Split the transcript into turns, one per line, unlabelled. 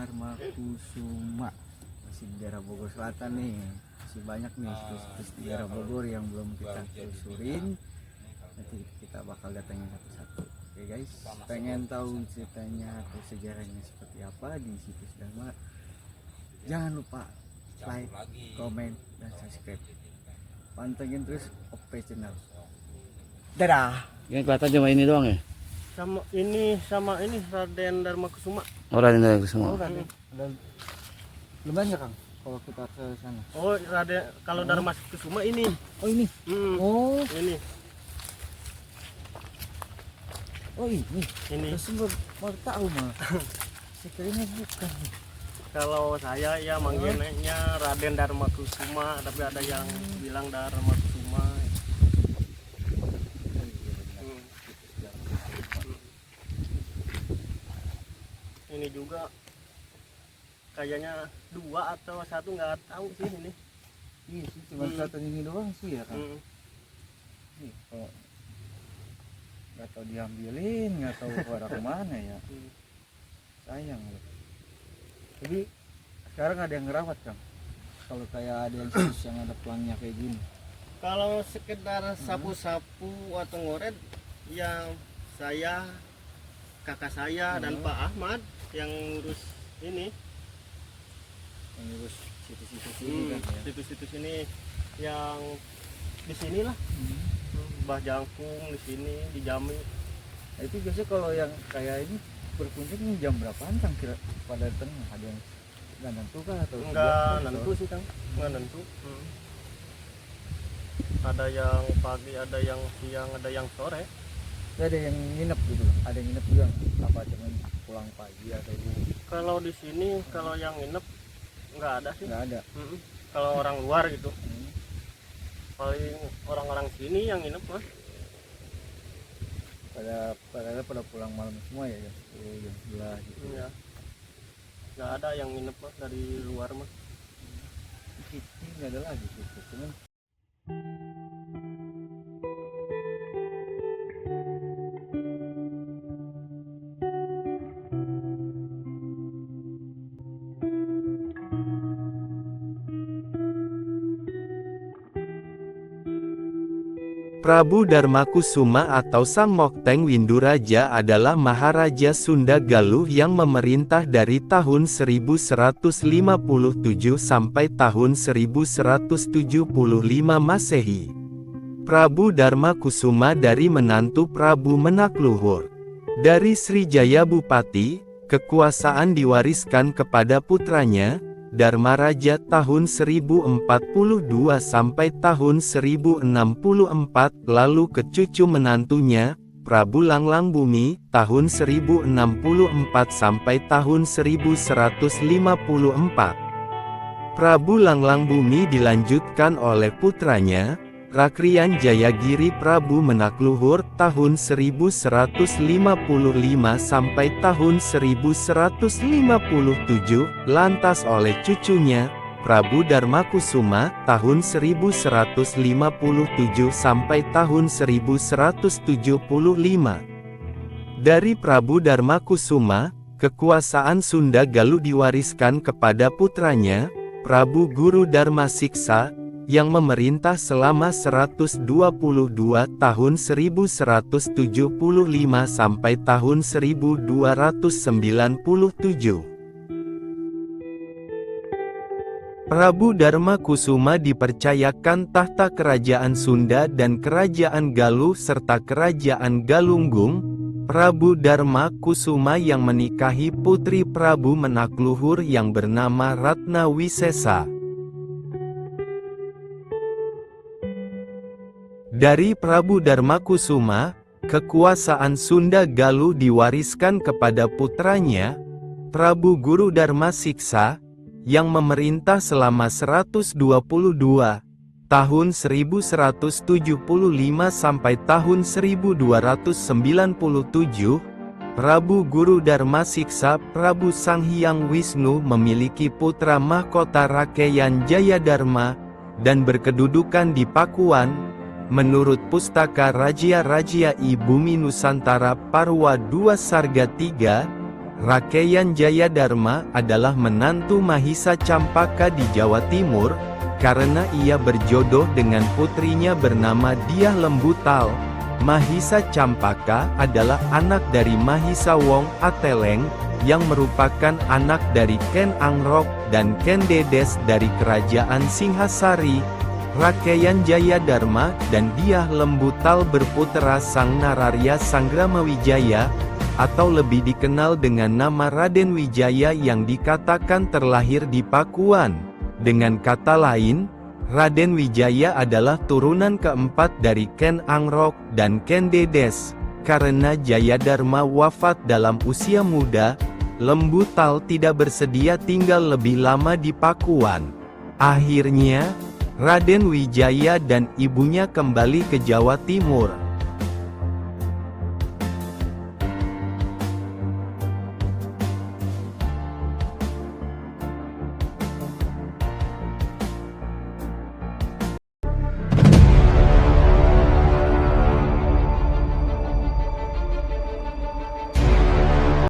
Dharma Kusuma, masih di daerah Bogor Selatan nih. Masih banyak nih situs-situs di daerah Bogor yang belum kita telusurin. Nanti kita bakal datangin satu-satu. Oke guys, pengen tahu ceritanya atau sejarahnya seperti apa di situs Dharma, jangan lupa like, komen, dan subscribe. Pantengin terus OP Channel. Dadah.
Yang kelihatan cuma ini doang ya?
Sama ini Raden Dharma Kusuma.
Orang ini semua.
Ada lumayan nggak Kang kalau kita ke sana?
Oh, Raden kalau Dharma Kusuma ini.
Oh ini. Oh
Ini.
ini.
Ini.
Terus baru tahu mah. Sekiranya bukan.
Kalau saya ya manggilnya Raden Dharma Kusuma, tapi ada yang bilang Dharma Kusuma. Ini juga kayaknya 2 atau 1 nggak tahu sih ini.
Iya sih, cuma kelihatan ini doang sih ya Kang. Nih, kalau nggak tahu diambilin, nggak tahu pada kemana ya. Sayang loh. Jadi sekarang ada yang ngerawat Kang. Kalau kayak ada yang situs yang ada pelangnya kayak gini.
Kalau sekedar sapu-sapu atau ngoret, yang saya, kakak saya dan Pak Ahmad yang ngurus ini,
Yang ngurus situs-situs ini kan ya.
situs-situs ini yang di sini lah, Mbah Jangkung di sini, di Jami.
Nah, itu biasanya kalau yang kayak ini berkunjung jam berapaan Kang kira pada tengah? Ada yang nggak nentu kah atau
Enggak nentu sih Kang, enggak nentu. Ada yang pagi, ada yang siang, ada yang sore.
ada yang nginep gitu, ada yang nginep juga apa cuman pulang pagi atau
Kalau di sini kalau yang nginep nggak ada sih.
nggak ada.
Kalau orang luar gitu, paling orang-orang sini yang nginep mah.
pada pulang malam semua ya, jam 10 jam 11 gitu.
Iya. Nggak ada yang nginep mah dari luar mah.
Ini nggak ada lagi gitu, cuman
Prabu Dharma Kusuma atau Sang Mokteng Winduraja adalah Maharaja Sunda Galuh yang memerintah dari tahun 1157 sampai tahun 1175 Masehi. Prabu Dharma Kusuma dari menantu Prabu Menakluhur. Dari Srijaya Bupati, kekuasaan diwariskan kepada putranya, Dharmaraja tahun 1042 sampai tahun 1064, lalu ke cucu menantunya, Prabu Langlang Bumi, tahun 1064 sampai tahun 1154. Prabu Langlang Bumi dilanjutkan oleh putranya, Rakrian Jayagiri Prabu Menakluhur tahun 1155 sampai tahun 1157, lantas oleh cucunya, Prabu Dharma Kusuma tahun 1157 sampai tahun 1175. Dari Prabu Dharma Kusuma, kekuasaan Sunda Galuh diwariskan kepada putranya, Prabu Guru Dharma Siksa, yang memerintah selama 122 tahun 1175 sampai tahun 1297. Prabu Dharma Kusuma dipercayakan tahta kerajaan Sunda dan kerajaan Galuh serta kerajaan Galunggung. Prabu Dharma Kusuma yang menikahi putri Prabu Menakluhur yang bernama Ratna Wisesa. Dari Prabu Dharma Kusuma, kekuasaan Sunda Galuh diwariskan kepada putranya, Prabu Guru Dharma Siksa, yang memerintah selama 122 tahun 1175 sampai tahun 1297. Prabu Guru Dharma Siksa Prabu Sanghyang Wisnu memiliki putra mahkota Rakeyan Jayadharma, dan berkedudukan di Pakuan. Menurut Pustaka Rajia-Rajia I Bumi Nusantara Parwa II Sarga III, Rakaian Jayadharma adalah menantu Mahisa Campaka di Jawa Timur, karena ia berjodoh dengan putrinya bernama Diah Lembutal. Mahisa Campaka adalah anak dari Mahisa Wong Ateleng, yang merupakan anak dari Ken Angrok dan Ken Dedes dari Kerajaan Singhasari. Rakaian Jayadharma dan Diah Lembutal berputra Sang Nararya Sangramawijaya, atau lebih dikenal dengan nama Raden Wijaya yang dikatakan terlahir di Pakuan. Dengan kata lain, Raden Wijaya adalah turunan keempat dari Ken Angrok dan Ken Dedes. Karena Jayadharma wafat dalam usia muda, Lembutal tidak bersedia tinggal lebih lama di Pakuan. Akhirnya, Raden Wijaya dan ibunya kembali ke Jawa Timur.